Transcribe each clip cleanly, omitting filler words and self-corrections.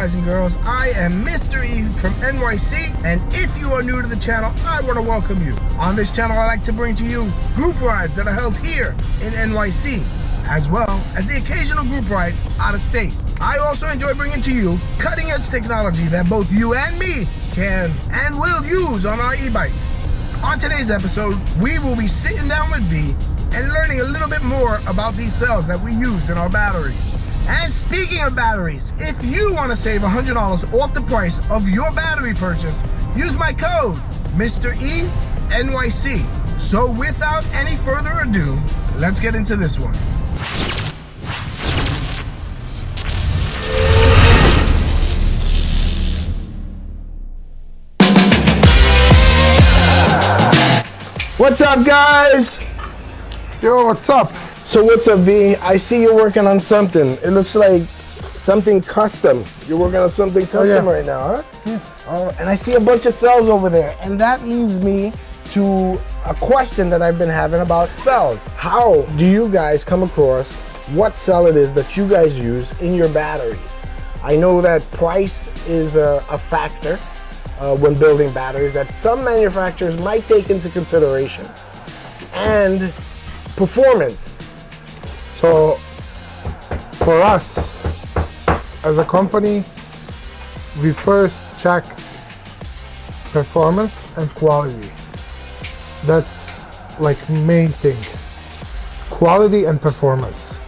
guys and girls. I am Mr. E from NYC, and if you are new to the channel, I want to welcome you. On this channel, I like to bring to you group rides that are held here in NYC, as well as the occasional group ride out of state. I also enjoy bringing to you cutting-edge technology that both you and me can and will use on our e-bikes. On today's episode, we will be sitting down with V and learning a little bit more about these cells that we use in our batteries. And speaking of batteries, if you want to save $100 off the price of your battery purchase, use my code Mr. E NYC. So without any further ado, let's get into this one. What's up, guys? Yo, what's up? So what's up, V? I see you're working on something. It looks like something custom. You're working on something custom right now, huh? Yeah. Oh, and I see a bunch of cells over there. And that leads me to a question that I've been having about cells. How do you guys come across what cell it is that you guys use in your batteries? I know that price is a factor when building batteries that some manufacturers might take into consideration. And performance. So, for us, as a company, we first checked performance and quality. That's like main thing. Quality and performance.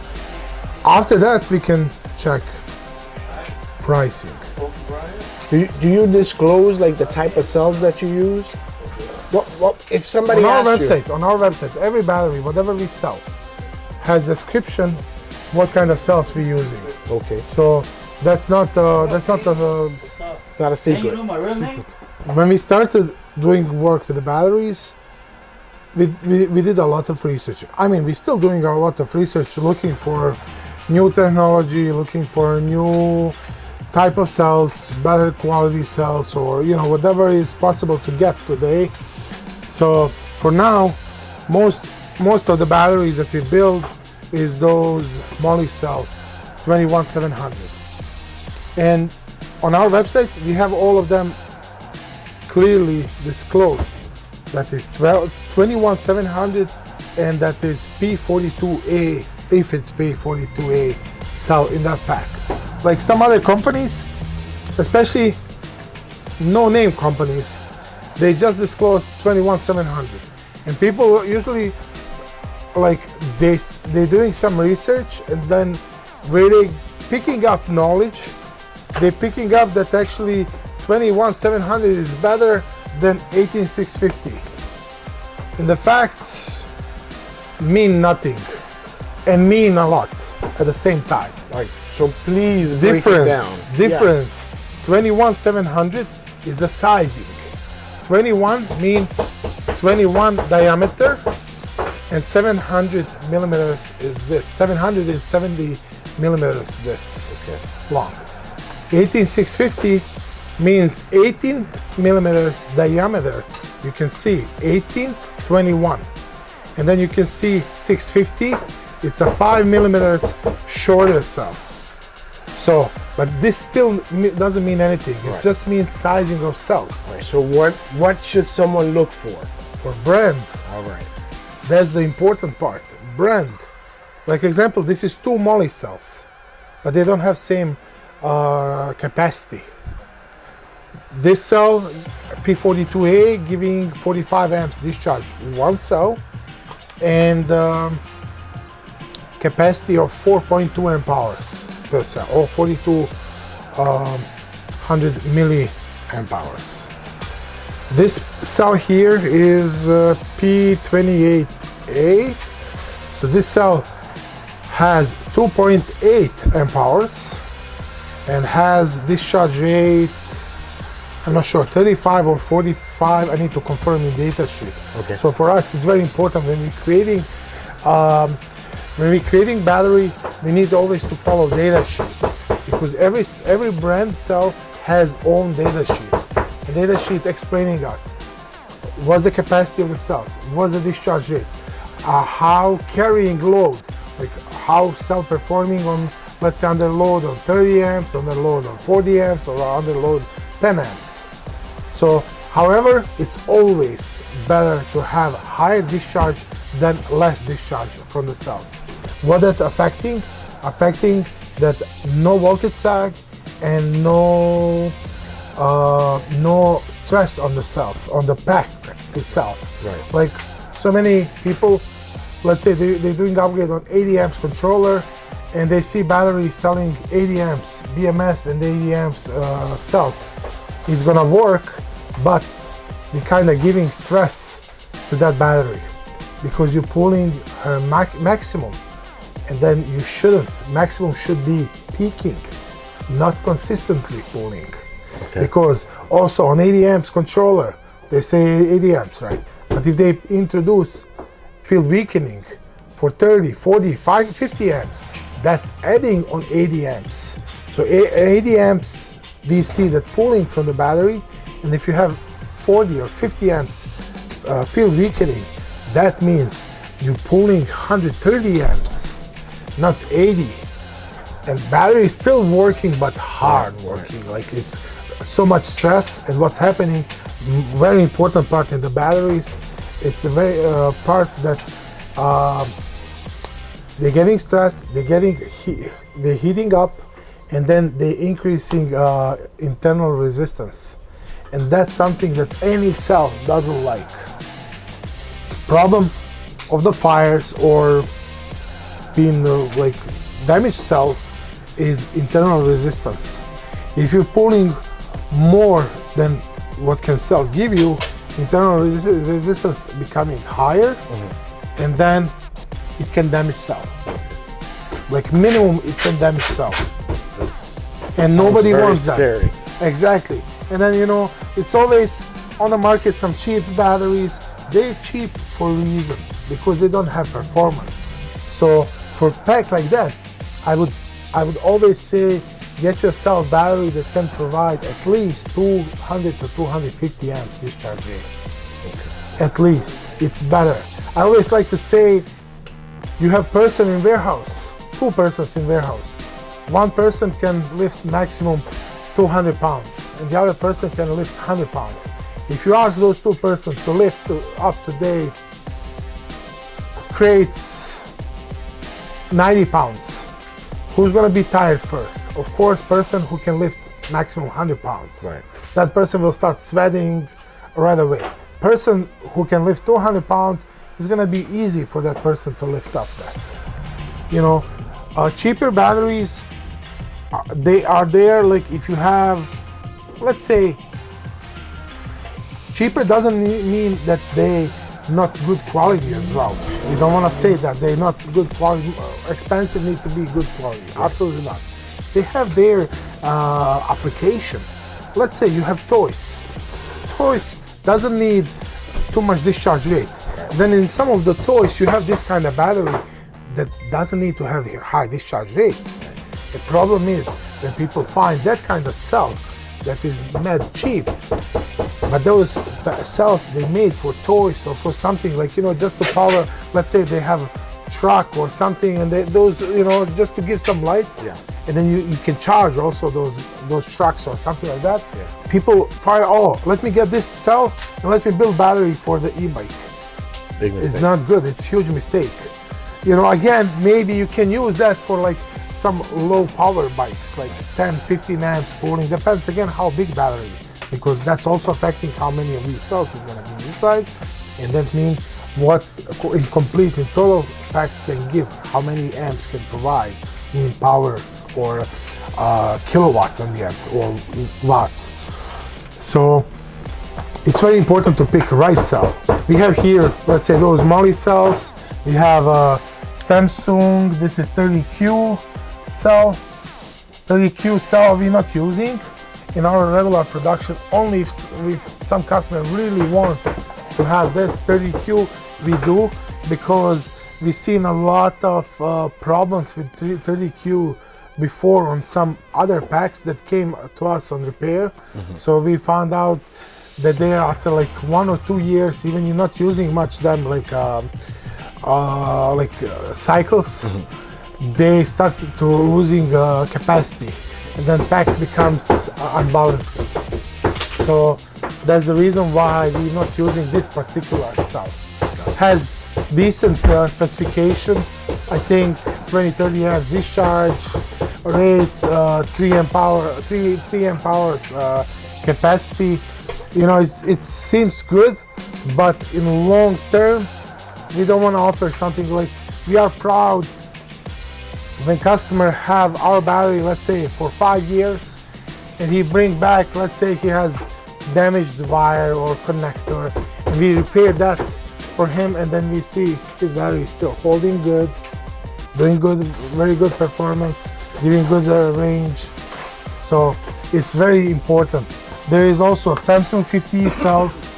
After that, we can check pricing. Do you disclose like the type of cells that you use? What if somebody on our asks you? website, every battery, whatever we sell, has description what kind of cells we're using. Okay. So that's not It's not a secret. When we started doing work with the batteries, we did a lot of research. I mean, we're still doing a lot of research, looking for new technology, looking for new type of cells, better quality cells, or whatever is possible to get today. So for now, most of the batteries that we build is those moly cell 21700, and on our website we have all of them clearly disclosed. That is 21700, and that is P42A, if it's P42A cell in that pack. Like some other companies, especially no-name companies, they just disclose 21700, and people usually like they're doing some research, and then really picking up knowledge, they're picking up that actually 21700 is better than 18650, and the facts mean nothing and mean a lot at the same time. Like, so please break it down. Difference. 21700 is the sizing. 21 means 21 diameter, and 700 millimeters is this. 700 is 70 millimeters this long. 18650 means 18 millimeters diameter. You can see 18, 21. And then you can see 650, it's a 5 millimeters shorter cell. So, but this still doesn't mean anything. It just means sizing of cells. Right. So what should someone look for? For brand. All right. That's the important part. Brand. Like example, this is two moly cells, but they don't have same capacity. This cell, P42A, giving 45 amps discharge, one cell, and capacity of 4.2 amp hours per cell, or 4200 milliamp hours. This cell here is P28A. So this cell has 2.8 amp hours and has discharge rate, I'm not sure, 35 or 45. I need to confirm in data sheet. Okay. So for us, it's very important when we're creating battery, we need always to follow data sheet, because every brand cell has own data sheet. A data sheet explaining us what's the capacity of the cells, what's the discharge rate, how carrying load, like how cell performing let's say under load on 30 amps, under load on 40 amps, or under load 10 amps. So, however, it's always better to have higher discharge than less discharge from the cells. What that affecting? Affecting that no voltage sag and no stress on the cells, on the pack itself. Right. Like so many people, let's say they're doing upgrade on 80 amps controller, and they see battery selling 80 amps BMS and 80 amps cells. It's gonna work, but you're kind of giving stress to that battery because you're pulling her maximum, and then you shouldn't. Maximum should be peaking, not consistently pulling. Okay. Because also on 80 amps controller, they say 80 amps, right? But if they introduce field weakening for 30, 40, 50 amps, that's adding on 80 amps. So 80 amps DC that pulling from the battery, and if you have 40 or 50 amps field weakening, that means you're pulling 130 amps, not 80. And battery is still working, but hard working. Like it's so much stress, and what's happening, very important part in the batteries, it's a very part that they're getting stress, they're heating up, and then they're increasing internal resistance. And that's something that any cell doesn't like. Problem of the fires or being like damaged cell is internal resistance. If you're pulling more than what can cell give you, internal resistance becoming higher, and then it can damage cell. Like minimum, it can damage cell. And nobody wants scary. that. Exactly. And then it's always on the market some cheap batteries. They're cheap for a reason, because they don't have performance. So for pack like that, I would always say get yourself a battery that can provide at least 200 to 250 amps discharge rate. Okay. At least, it's better. I always like to say you have person in warehouse, 2 persons in warehouse. One person can lift maximum 200 pounds and the other person can lift 100 pounds. If you ask those 2 persons to lift up today crates 90 pounds, who's gonna be tired first? Of course, person who can lift maximum 100 pounds. Right. That person will start sweating right away. Person who can lift 200 pounds, is gonna be easy for that person to lift up that. Cheaper batteries, they are there, like if you have, let's say, cheaper doesn't mean that they not good quality as well. We don't want to say that they're not good quality. Expensive need to be good quality. Absolutely not. They have their application. Let's say you have toys. Toys doesn't need too much discharge rate. Then in some of the toys you have this kind of battery that doesn't need to have a high discharge rate. The problem is when people find that kind of cell that is made cheap, but those cells they made for toys or for something like just to power. Let's say they have a truck or something, and those just to give some light. Yeah. And then you can charge also those trucks or something like that. Yeah. People find, let me get this cell and let me build battery for the e-bike. Big mistake. It's not good. It's a huge mistake. Again, maybe you can use that for like some low power bikes, like 10, 15 amps pulling. Depends again how big battery, because that's also affecting how many of these cells is going to be inside, and that means what in complete, in total pack can give, how many amps can provide, mean power or kilowatts on the end or watts. So it's very important to pick right cell. We have here, let's say those Moly cells. We have Samsung, this is 30Q cell. 30Q cell we're not using in our regular production, only if some customer really wants to have this 30Q, we do, because we've seen a lot of problems with 30Q before on some other packs that came to us on repair. So we found out that they, after like 1 or 2 years, even you're not using much them, like cycles, they start to losing capacity, and then pack becomes unbalanced. So that's the reason why we're not using this particular cell. Has decent specification. I think 20-30 amps discharge rate, 3 amp hours capacity. You know, it seems good, but in long term, we don't want to offer something like, we are proud when customer have our battery, let's say for 5 years, and he bring back, let's say he has damaged wire or connector, and we repair that for him, and then we see his battery is still holding good, doing good, very good performance, giving good range. So it's very important. There is also Samsung 50 cells,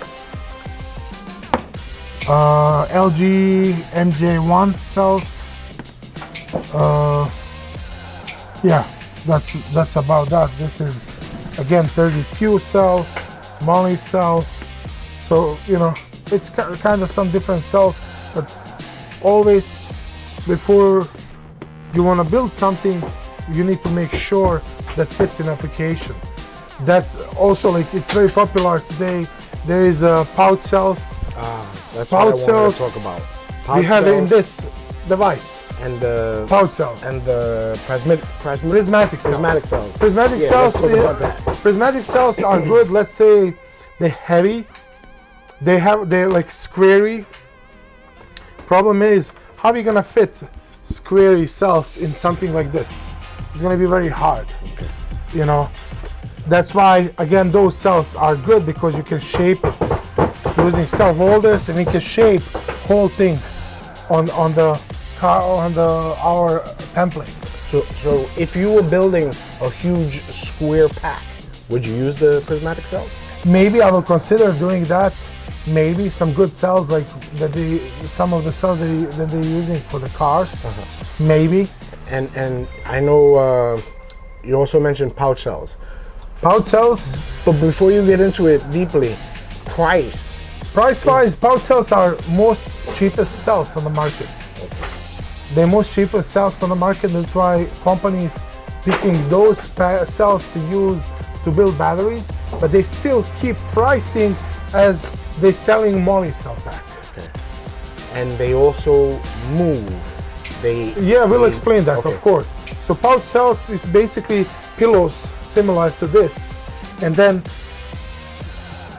LG MJ1 cells. Yeah, that's about that. This is again 32 cell, moly cell. So you know, it's kind of some different cells, but always before you want to build something, you need to make sure that fits in application. That's also like, it's very popular today. There is pouch cells. That's pouch what I cells. wanted to talk about. We have it in this device. And the pouch cells. And the prismatic cells. Prismatic cells. Prismatic cells. Let's talk about that. Prismatic cells are good. Let's say they're heavy. They're like squarey. Problem is, how are you gonna fit squarey cells in something like this? It's gonna be very hard. You know, that's why again those cells are good, because you can shape it using cell holders, and you can shape whole thing on our template. So if you were building a huge square pack, would you use the prismatic cells? Maybe I will consider doing that. Maybe some good cells, like some of the cells that they're using for the cars. Maybe. And I know you also mentioned pouch cells. Pouch cells. But before you get into it deeply, price-wise, pouch cells are most cheapest cells on the market. They're most cheapest cells on the market. That's why companies picking those cells to use to build batteries, but they still keep pricing as they're selling moly cell pack. Okay. And they also move. We'll explain that, of course. So pouch cells is basically pillows similar to this, and then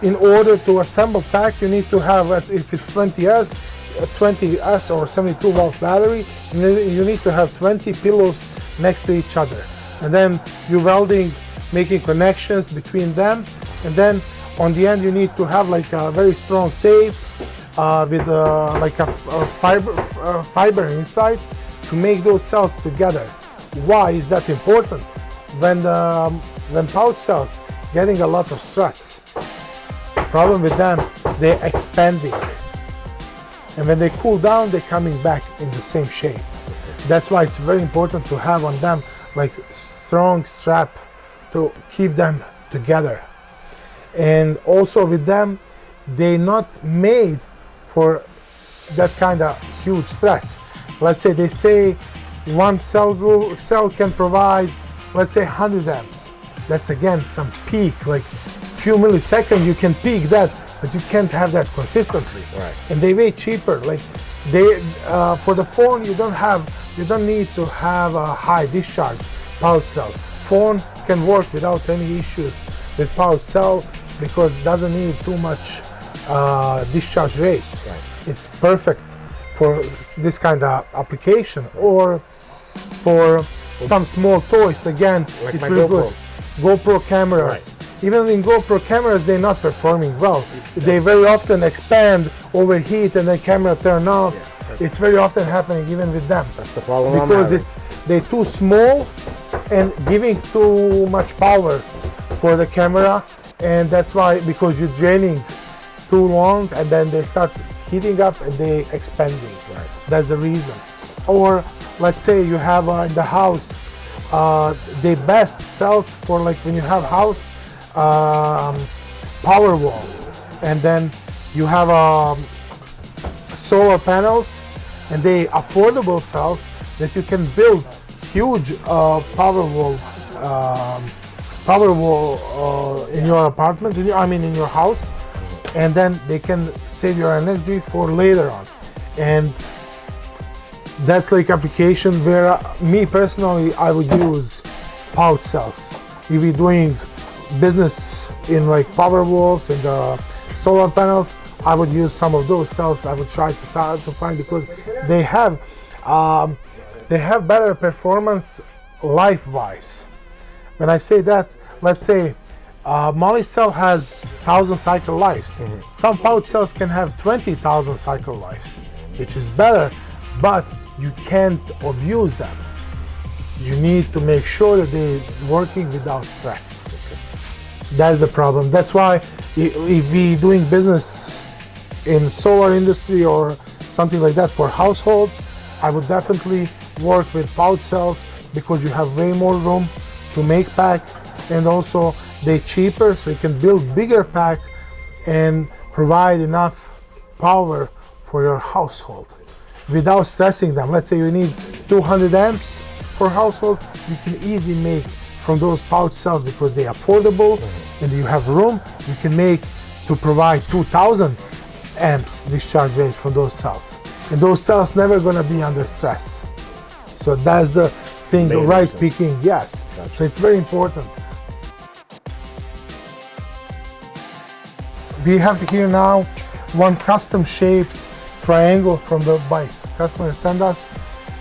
in order to assemble pack, you need to have, if it's 20S or 72 volt battery, you need to have 20 pillows next to each other, and then you're welding, making connections between them, and then on the end you need to have like a very strong tape with like a fiber inside to make those cells together. Why is that important? When pouch cells getting a lot of stress, problem with them, they're expanding, and when they cool down, they're coming back in the same shape. That's why it's very important to have on them like strong strap to keep them together. And also with them, they're not made for that kind of huge stress. Let's say they say one cell can provide, let's say 100 amps. That's again some peak, like few milliseconds you can peak that, but you can't have that consistently. Right. And they're way cheaper. Like for the phone, you don't need to have a high discharge pouch cell. Phone can work without any issues with pouch cell because it doesn't need too much discharge rate. Right. It's perfect for this kind of application, or for some small toys. Again, like it's my really GoPro. good. GoPro cameras. Right. Even in GoPro cameras, they're not performing well. They very often expand, overheat, and then camera turn off. Yeah. It's very often happening even with them. That's the problem. Because they're too small and giving too much power for the camera, and that's why, because you're draining too long, and then they start heating up and they expanding. Right. That's the reason. Or let's say you have in the house, the best cells for like when you have house power wall, and then you have solar panels, and they affordable cells. that you can build huge power wall in your apartment, in your house, and then they can save your energy for later on. And that's like application where me personally, I would use pouch cells. If you're doing business in like power walls and solar panels, I would use some of those cells. I would try to find, because they have better performance life-wise. When I say that, let's say moly cell has 1,000 cycle lives. Some pouch cells can have 20,000 cycle lives, which is better, but you can't abuse them. You need to make sure that they're working without stress. That's the problem. That's why if we doing business in solar industry or something like that for households, I would definitely work with pouch cells, because you have way more room to make pack, and also they're cheaper, so you can build bigger pack and provide enough power for your household without stressing them. Let's say you need 200 amps for household, you can easily make from those pouch cells, because they're affordable and you have room. You can make to provide 2,000 amps discharge rates from those cells, and those cells never gonna be under stress. So that's the thing, right picking, yes. Gotcha. So it's very important. We have here now one custom shaped triangle from the bike. Customer send us,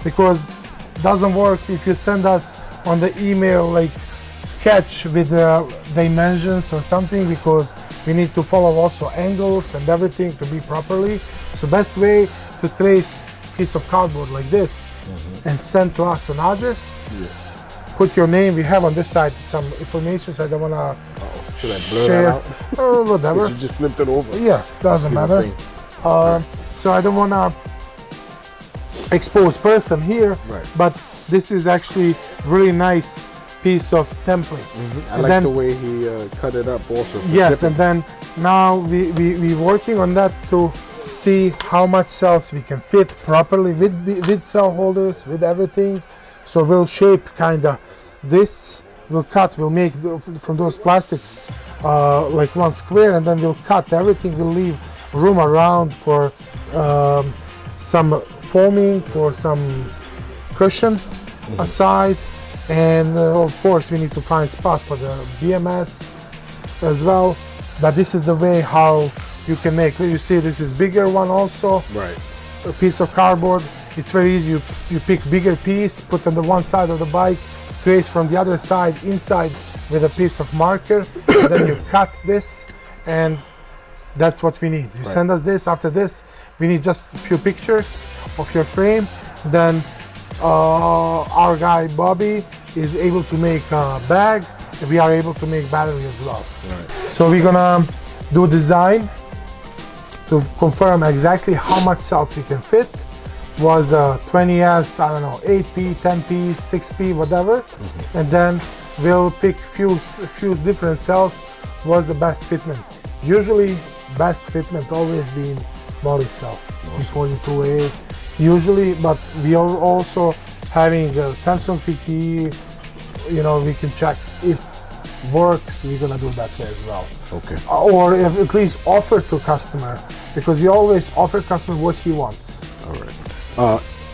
because it doesn't work if you send us on the email like sketch with the dimensions or something, because we need to follow also angles and everything to be properly. So best way to trace piece of cardboard like this and send to us an address. Put your name. We have on this side some information, so I don't wanna should I blur share that out? or whatever. You just flipped it over. Yeah, doesn't matter. So I don't wanna expose person here, but this is actually really nice piece of template. I like the way he cut it up also. Yes, and then now we're working on that to see how much cells we can fit properly with cell holders, with everything. So we'll shape kinda this, we'll cut, we'll make from those plastics like one square, and then we'll cut everything. We'll leave room around for some foaming, for some cushion aside, and of course we need to find spot for the BMS as well. But this is the way how you can make. You see, this is bigger one also. Right. A piece of cardboard. It's very easy. You pick bigger piece, put on the one side of the bike, trace from the other side inside with a piece of marker, and then you cut this, and that's what we need. You send us this. After this, we need just a few pictures of your frame. Then our guy Bobby is able to make a bag. We are able to make battery as well. So we're gonna do design to confirm exactly how much cells we can fit. Was the 20S, I don't know, 8P, 10P, 6P, whatever, and then we'll pick few different cells. Was the best fitment? Usually, best fitment always been moly cell, P42A. Usually, but we are also having a Samsung 50. You know, we can check if works. We're gonna do that way as well. Okay. Or if at least offer to customer, because we always offer customer what he wants. All right.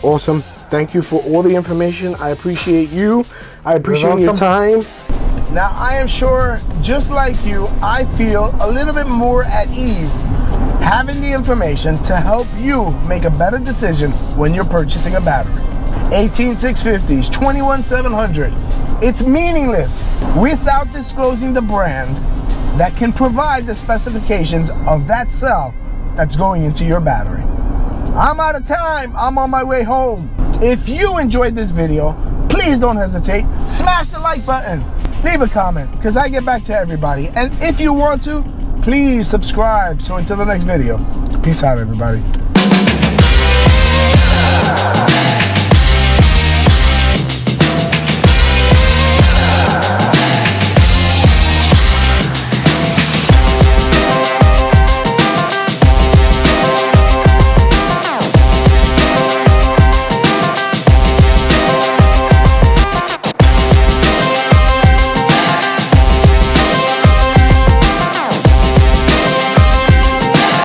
Awesome. Thank you for all the information. I appreciate you. I appreciate your time. Now, I am sure, just like you, I feel a little bit more at ease having the information to help you make a better decision when you're purchasing a battery. 18650s, 21700. It's meaningless without disclosing the brand that can provide the specifications of that cell that's going into your battery. I'm out of time. I'm on my way home. If you enjoyed this video, please don't hesitate. Smash the like button. Leave a comment, because I get back to everybody. And if you want to, please subscribe. So until the next video, peace out, everybody.